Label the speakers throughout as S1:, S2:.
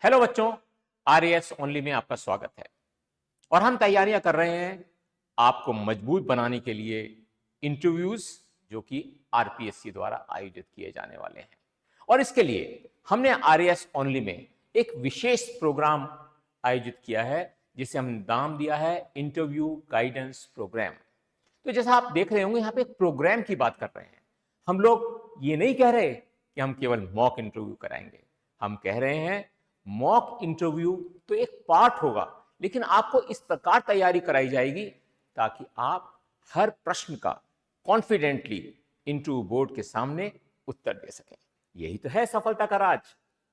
S1: Hello बच्चों, RAS only में आपका स्वागत है। और हम तैयारियां कर रहे हैं आपको मजबूत बनाने के लिए इंटरव्यूज जो कि आरपीएससी द्वारा आयोजित किए जाने वाले हैं। और इसके लिए हमने आरएएस ओनली में एक विशेष प्रोग्राम आयोजित किया है जिसे हमने नाम दिया है इंटरव्यू गाइडेंस प्रोग्राम। तो जैसा आप देख रहे होंगे, यहाँ पे एक प्रोग्राम की बात कर रहे हैं। हम लोग ये नहीं कह रहे कि हम केवल मॉक इंटरव्यू कराएंगे, हम कह रहे हैं मॉक इंटरव्यू तो एक पार्ट होगा, लेकिन आपको इस प्रकार तैयारी कराई जाएगी ताकि आप हर प्रश्न का कॉन्फिडेंटली इंटरव्यू बोर्ड के सामने उत्तर दे सकें। यही तो है सफलता का राज।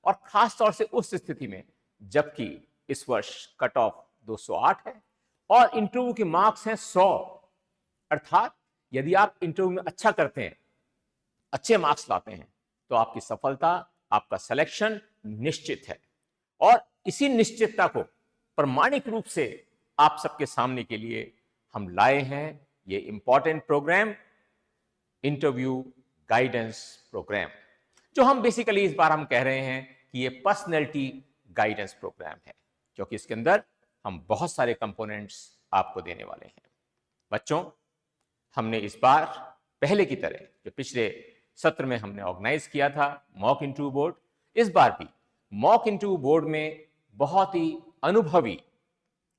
S1: और खास तौर से उस स्थिति में जबकि इस वर्ष कट ऑफ 208 है और इंटरव्यू के मार्क्स हैं 100। अर्थात यदि आप इंटरव्यू में अच्छा करते हैं, अच्छे मार्क्स लाते हैं, तो आपकी सफलता, आपका सिलेक्शन निश्चित है। और इसी निश्चितता को प्रमाणिक रूप से आप सबके सामने के लिए हम लाए हैं ये important programme, interview guidance programme, जो हम बेसिकली इस बार हम कह रहे हैं कि ये पर्सनैलिटी गाइडेंस प्रोग्राम है, क्योंकि इसके अंदर हम बहुत सारे कंपोनेंट्स आपको देने वाले हैं। बच्चों, हमने इस बार पहले की तरह जो पिछले सत्र में हमने ऑर्गेनाइज किया था मॉक इंटरव्यू बोर्ड, इस बार भी मॉक इंटरव्यू बोर्ड में बहुत ही अनुभवी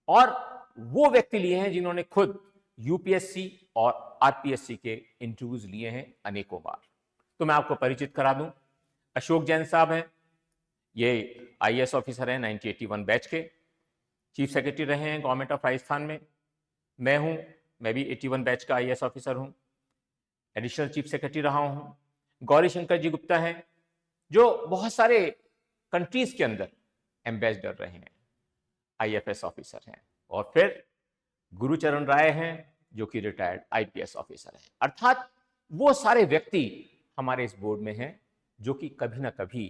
S1: और वो व्यक्ति लिए हैं जिन्होंने खुद यूपीएससी और आरपीएससी के इंटरव्यूज लिए हैं अनेकों बार। तो मैं आपको परिचित करा दूं, अशोक जैन साहब हैं, ये आईएएस ऑफिसर हैं 1981 बैच के, चीफ सेक्रेटरी रहे हैं गवर्नमेंट ऑफ राजस्थान में। मैं भी 81 बैच का आईएएस ऑफिसर हूं, एडिशनल चीफ सेक्रेटरी रहा हूं। गौरी शंकर जी गुप्ता हैं जो बहुत सारे कंट्रीज के अंदर एम्बेसडर रहे हैं, आईएफएस ऑफिसर हैं। और फिर गुरुचरण राय हैं जो कि रिटायर्ड आईपीएस ऑफिसर हैं। अर्थात वो सारे व्यक्ति हमारे इस बोर्ड में हैं जो कि कभी ना कभी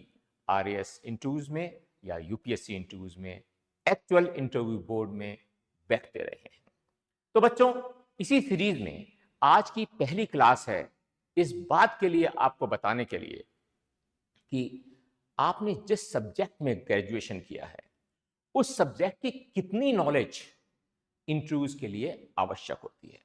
S1: आरएएस इंटरव्यूज में या यूपीएससी इंटरव्यूज में, एक्चुअल इंटरव्यू बोर्ड में बैठते रहे हैं। तो बच्चों, इसी सीरीज में आज की पहली क्लास है इस बात के लिए आपको बताने के लिए कि आपने जिस सब्जेक्ट में ग्रेजुएशन किया है उस सब्जेक्ट की कितनी नॉलेज इंटरव्यूज के लिए आवश्यक होती है।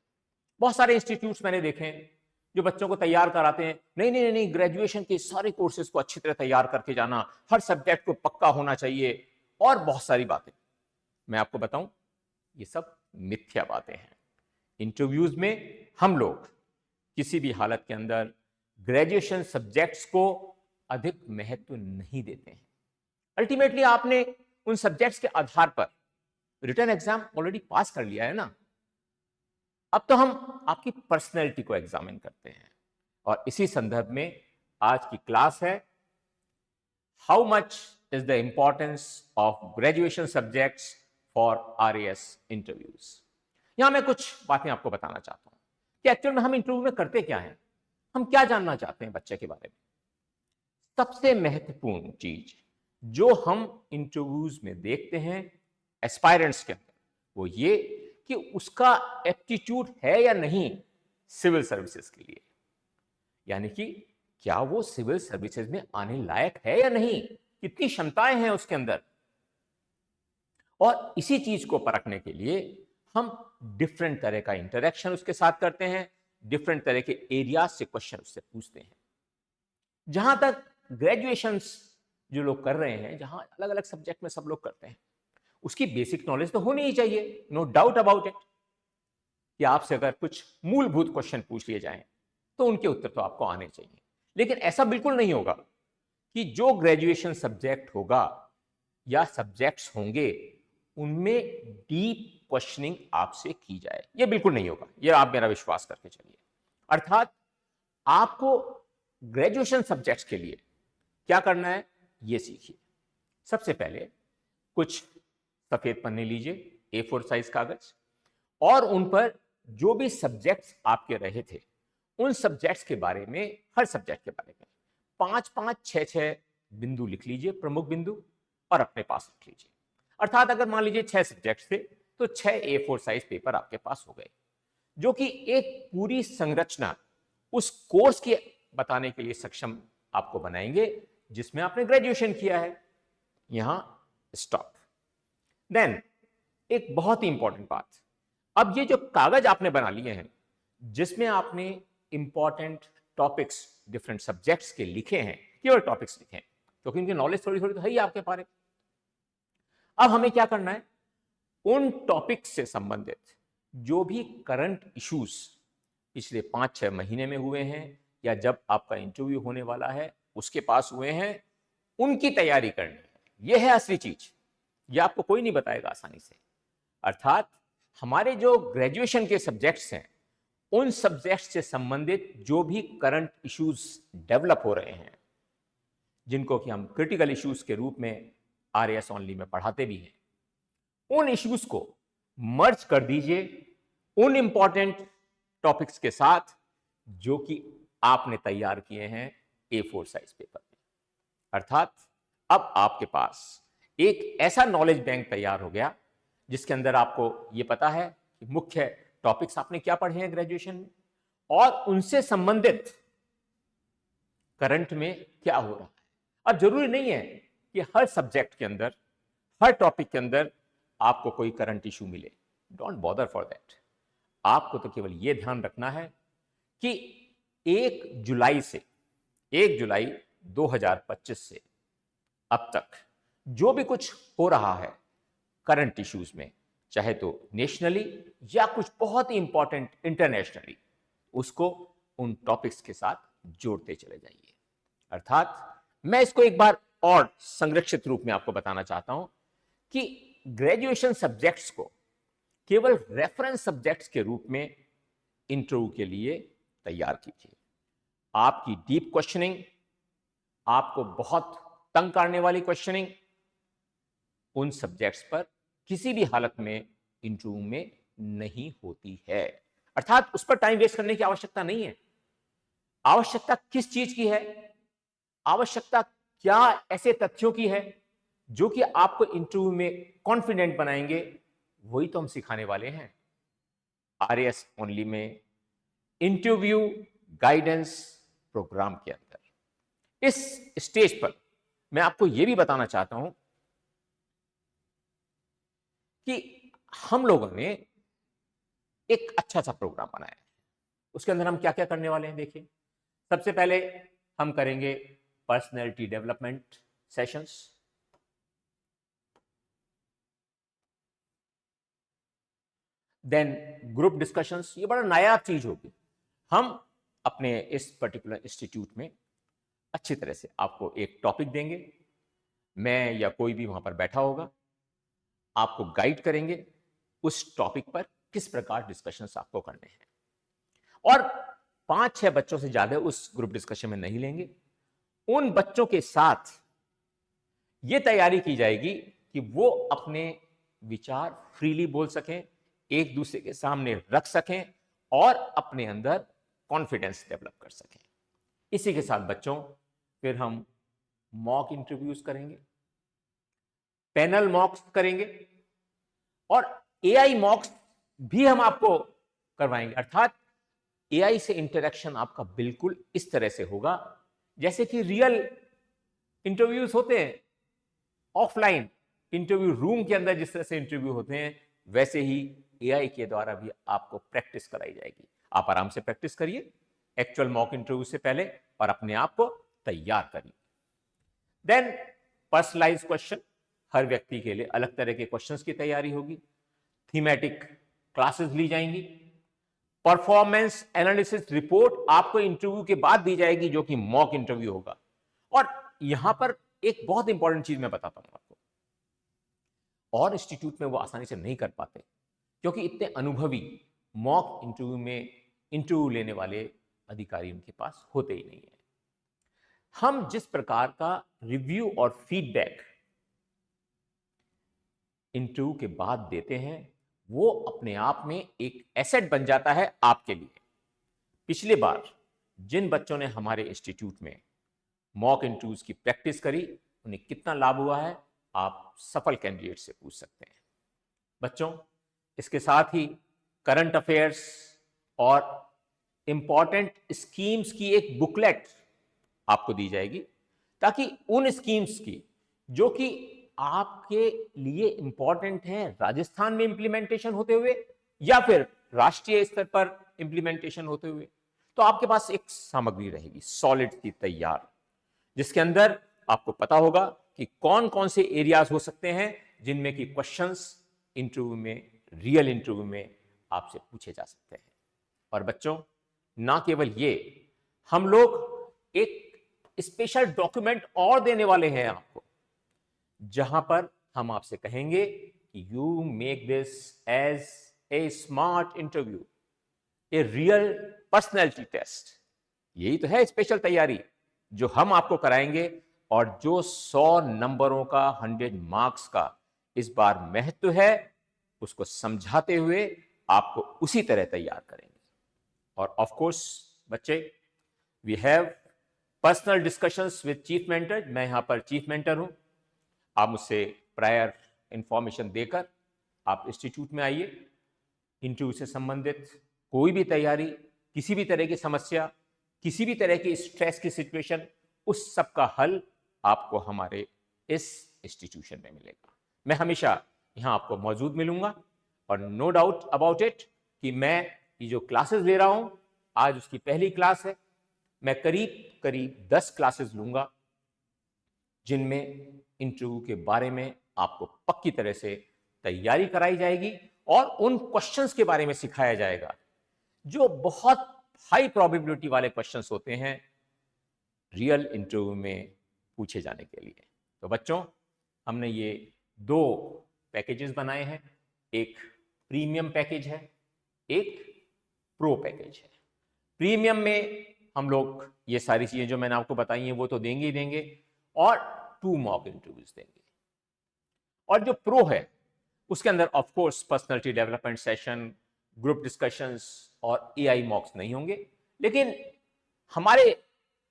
S1: बहुत सारे इंस्टीट्यूट्स मैंने देखे हैं जो बच्चों को तैयार कराते हैं, नहीं नहीं नहीं, ग्रेजुएशन के सारे कोर्सेज को अच्छी तरह तैयार करके जाना, हर सब्जेक्ट को पक्का होना चाहिए और बहुत सारी बातें। मैं आपको बताऊं, ये सब मिथ्या बातें हैं। इंटरव्यूज में हम लोग किसी भी हालत के अंदर ग्रेजुएशन सब्जेक्ट्स को अधिक महत्व नहीं देते हैं। अल्टीमेटली आपने उन सब्जेक्ट्स के आधार पर रिटन एग्जाम ऑलरेडी पास कर लिया है ना। अब तो हम आपकी पर्सनैलिटी को एग्जामिन करते हैं और इसी संदर्भ में आज की क्लास है how much is the importance of graduation subjects for RAS interviews. यहां मैं कुछ बातें आपको बताना चाहता हूं कि एक्चुअल में हम इंटरव्यू में करते क्या हैं, हम क्या जानना चाहते हैं बच्चे के बारे में। सबसे महत्वपूर्ण चीज जो हम इंटरव्यूज में देखते हैं एस्पायरेंट्स के अंदर, वो ये कि उसका एप्टीट्यूड है या नहीं सिविल सर्विसेज के लिए, यानी कि क्या वो सिविल सर्विसेज में आने लायक है या नहीं, कितनी क्षमताएं हैं उसके अंदर। और इसी चीज को परखने के लिए हम डिफरेंट तरह का इंटरेक्शन उसके साथ करते हैं, डिफरेंट तरह के एरिया से क्वेश्चन उससे पूछते हैं। जहां तक ग्रेजुएशन जो लोग कर रहे हैं, जहां अलग अलग सब्जेक्ट में सब लोग करते हैं, उसकी बेसिक नॉलेज तो होनी ही चाहिए, नो डाउट अबाउट इट। कि आपसे अगर कुछ मूलभूत क्वेश्चन पूछ लिए जाएं तो उनके उत्तर तो आपको आने चाहिए। लेकिन ऐसा बिल्कुल नहीं होगा कि जो ग्रेजुएशन सब्जेक्ट होगा या सब्जेक्ट्स होंगे उनमें डीप क्वेश्चनिंग आपसे की जाए, ये बिल्कुल नहीं होगा। ये आप मेरा विश्वास करके चलिए। अर्थात आपको ग्रेजुएशन सब्जेक्ट्स के लिए क्या करना है ये सीखिए। सबसे पहले कुछ सफेद पन्ने लीजिए, A4 साइज कागज, और उन पर जो भी सब्जेक्ट्स आपके रहे थे उन सब्जेक्ट्स के बारे में, हर सब्जेक्ट के बारे में 5-5, 6-6 बिंदु लिख लीजिए, प्रमुख बिंदु, और अपने पास रख लीजिए। अर्थात अगर मान लीजिए 6 सब्जेक्ट्स थे तो 6 A4 साइज पेपर आपके पास हो गए, जो कि एक पूरी संरचना उस कोर्स की बताने के लिए सक्षम आपको बनाएंगे जिसमें आपने ग्रेजुएशन किया है। यहां स्टॉप। देन एक बहुत ही इंपॉर्टेंट बात, अब ये जो कागज आपने बना लिए हैं जिसमें आपने इंपॉर्टेंट टॉपिक्स डिफरेंट सब्जेक्ट्स के लिखे हैं, केवल टॉपिक्स लिखे हैं क्योंकि इनकी नॉलेज थोड़ी थोड़ी तो है ही आपके पास। अब हमें क्या करना है, उन टॉपिक्स से संबंधित जो भी करंट इश्यूज पिछले 5-6 महीने में हुए हैं या जब आपका इंटरव्यू होने वाला है उसके पास हुए हैं, उनकी तैयारी करनी है। यह है असली चीज, यह आपको कोई नहीं बताएगा आसानी से। अर्थात हमारे जो ग्रेजुएशन के सब्जेक्ट्स हैं उन सब्जेक्ट्स से संबंधित जो भी करंट इश्यूज डेवलप हो रहे हैं, जिनको कि हम क्रिटिकल इश्यूज के रूप में आरएएस ओनली में पढ़ाते भी हैं, उन इश्यूज को मर्ज कर दीजिए उन इंपॉर्टेंट टॉपिक्स के साथ जो कि आपने तैयार किए हैं A4 साइज पेपर में। अर्थात अब आपके पास एक ऐसा नॉलेज बैंक तैयार हो गया जिसके अंदर आपको यह पता है कि मुख्य टॉपिक्स आपने क्या पढ़े हैं ग्रेजुएशन में और उनसे संबंधित करंट में क्या हो रहा है। अब जरूरी नहीं है कि हर सब्जेक्ट के अंदर, हर टॉपिक के अंदर आपको कोई करंट इशू मिले। Don't bother for that. आपको तो केवल यह ध्यान रखना है कि 1 जुलाई 2025 से अब तक जो भी कुछ हो रहा है करंट इश्यूज में, चाहे तो नेशनली या कुछ बहुत ही इंपॉर्टेंट इंटरनेशनली, उसको उन टॉपिक्स के साथ जोड़ते चले जाइए। अर्थात मैं इसको एक बार और संरक्षित रूप में आपको बताना चाहता हूं कि ग्रेजुएशन सब्जेक्ट्स को केवल रेफरेंस सब्जेक्ट्स के रूप में इंटरव्यू के लिए तैयार कीजिए। आपकी डीप क्वेश्चनिंग, आपको बहुत तंग करने वाली क्वेश्चनिंग, उन सब्जेक्ट्स पर किसी भी हालत में इंटरव्यू में नहीं होती है। अर्थात उस पर टाइम वेस्ट करने की आवश्यकता नहीं है। आवश्यकता किस चीज की है, आवश्यकता क्या ऐसे तथ्यों की है जो कि आपको इंटरव्यू में कॉन्फिडेंट बनाएंगे, वही तो हम सिखाने वाले हैं आरएएस ओनली में इंटरव्यू गाइडेंस प्रोग्राम के अंदर। इस स्टेज पर मैं आपको यह भी बताना चाहता हूं कि हम लोगों ने एक अच्छा सा प्रोग्राम बनाया है। उसके अंदर हम क्या क्या करने वाले हैं देखिए। सबसे पहले हम करेंगे personality development sessions, then group discussions. ये बड़ा नायाब चीज होगी। हम अपने इस पर्टिकुलर इंस्टीट्यूट में अच्छी तरह से आपको एक टॉपिक देंगे, मैं या कोई भी वहां पर बैठा होगा, आपको गाइड करेंगे उस टॉपिक पर किस प्रकार डिस्कशंस आपको करने हैं। और 5-6 बच्चों से ज्यादा उस ग्रुप डिस्कशन में नहीं लेंगे। उन बच्चों के साथ यह तैयारी की जाएगी कि वो अपने विचार फ्रीली बोल सकें, एक दूसरे के सामने रख सकें और अपने अंदर कॉन्फिडेंस डेवलप कर सकें। इसी के साथ बच्चों फिर हम मॉक इंटरव्यूज करेंगे, पैनल मॉक्स करेंगे और एआई मॉक्स भी हम आपको करवाएंगे। अर्थात एआई से इंटरेक्शन आपका बिल्कुल इस तरह से होगा जैसे कि रियल इंटरव्यूज होते हैं, ऑफलाइन इंटरव्यू रूम के अंदर जिस तरह से इंटरव्यू होते हैं, वैसे ही एआई के द्वारा भी आपको प्रैक्टिस कराई जाएगी। आप आराम से प्रैक्टिस करिए एक्चुअल मॉक इंटरव्यू से पहले और अपने आप को तैयार करिए। देन पर्सनलाइज क्वेश्चन, हर व्यक्ति के लिए अलग तरह के क्वेश्चंस की तैयारी होगी। थीमेटिक क्लासेस ली जाएंगी। परफॉर्मेंस एनालिसिस रिपोर्ट आपको इंटरव्यू के बाद दी जाएगी जो कि मॉक इंटरव्यू होगा। और यहां पर एक बहुत इंपॉर्टेंट चीज मैं बताता हूं आपको, और इंस्टीट्यूट में वो आसानी से नहीं कर पाते क्योंकि इतने अनुभवी मॉक इंटरव्यू में इंटरव्यू लेने वाले अधिकारी उनके पास होते ही नहीं है। हम जिस प्रकार का रिव्यू और फीडबैक इंटरव्यू के बाद देते हैं वो अपने आप में एक एसेट बन जाता है आपके लिए। पिछली बार जिन बच्चों ने हमारे इंस्टीट्यूट में मॉक इंटरव्यूज की प्रैक्टिस करी उन्हें कितना लाभ हुआ है आप सफल कैंडिडेट से पूछ सकते हैं। बच्चों, इसके साथ ही करंट अफेयर्स और इंपॉर्टेंट स्कीम्स की एक बुकलेट आपको दी जाएगी ताकि उन स्कीम्स की जो कि आपके लिए इंपॉर्टेंट है राजस्थान में इंप्लीमेंटेशन होते हुए या फिर राष्ट्रीय स्तर पर इंप्लीमेंटेशन होते हुए, तो आपके पास एक सामग्री रहेगी सॉलिड सी तैयार, जिसके अंदर आपको पता होगा कि कौन कौन से एरियाज हो सकते हैं जिनमें कि क्वेश्चंस इंटरव्यू में, रियल इंटरव्यू में आपसे पूछे जा सकते हैं। और बच्चों, ना केवल ये, हम लोग एक स्पेशल डॉक्यूमेंट और देने वाले हैं आपको, जहां पर हम आपसे कहेंगे कि you make this as a smart interview, a real personality test. यही तो है स्पेशल तैयारी जो हम आपको कराएंगे, और जो 100 नंबरों का 100 मार्क्स का इस बार महत्व है, उसको समझाते हुए आपको उसी तरह तैयार करेंगे। और ऑफ कोर्स बच्चे, we have personal discussions with chief mentor. मैं यहां पर चीफ मेंटर हूं। आप मुझसे प्रायर इंफॉर्मेशन देकर आप इंस्टीट्यूट में आइए। इंटरव्यू से संबंधित कोई भी तैयारी, किसी भी तरह की समस्या, किसी भी तरह की स्ट्रेस की सिचुएशन, उस सब का हल आपको हमारे इस इंस्टीट्यूशन में मिलेगा। मैं हमेशा यहां आपको मौजूद मिलूंगा, और नो डाउट अबाउट इट कि मैं ये जो क्लासेस ले रहा हूं, आज उसकी पहली क्लास है। मैं करीब करीब 10 क्लासेस लूंगा, जिनमें इंटरव्यू के बारे में आपको पक्की तरह से तैयारी कराई जाएगी और उन क्वेश्चंस के बारे में सिखाया जाएगा जो बहुत हाई प्रोबेबिलिटी वाले क्वेश्चंस होते हैं रियल इंटरव्यू में पूछे जाने के लिए। तो बच्चों, हमने ये 2 पैकेजेस बनाए हैं। एक प्रीमियम पैकेज है, एक प्रो पैकेज है। प्रीमियम में हम लोग ये सारी चीजें जो मैंने आपको बताई हैं वो तो देंगे ही देंगे, और 2 मॉक इंटरव्यूज देंगे। और जो प्रो है उसके अंदर of course personality development session, group discussions और एआई मॉक्स नहीं होंगे, लेकिन हमारे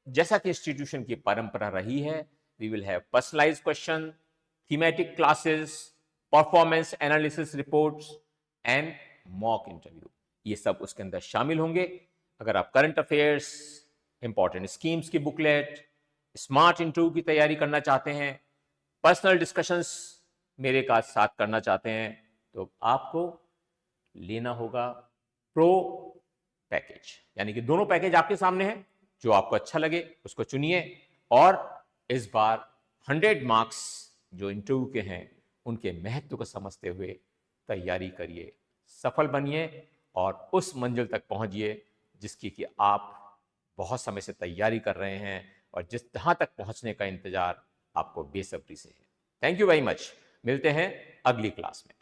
S1: जैसा कि इंस्टीट्यूशन की परंपरा रही है, we will have personalised question, thematic classes, performance analysis reports and mock interview. ये सब उसके अंदर शामिल होंगे। अगर आप करंट अफेयर्स, इंपॉर्टेंट स्कीम्स की बुकलेट, स्मार्ट इंटरव्यू की तैयारी करना चाहते हैं, पर्सनल डिस्कशंस मेरे साथ करना चाहते हैं, तो आपको लेना होगा प्रो पैकेज। यानी कि दोनों पैकेज आपके सामने हैं, जो आपको अच्छा लगे उसको चुनिए, और इस बार 100 मार्क्स जो इंटरव्यू के हैं उनके महत्व को समझते हुए तैयारी करिए, सफल बनिए और उस मंजिल तक पहुंचिए जिसकी कि आप बहुत समय से तैयारी कर रहे हैं और जहां तक पहुंचने का इंतजार आपको बेसब्री से है। Thank you very much. मिलते हैं अगली क्लास में।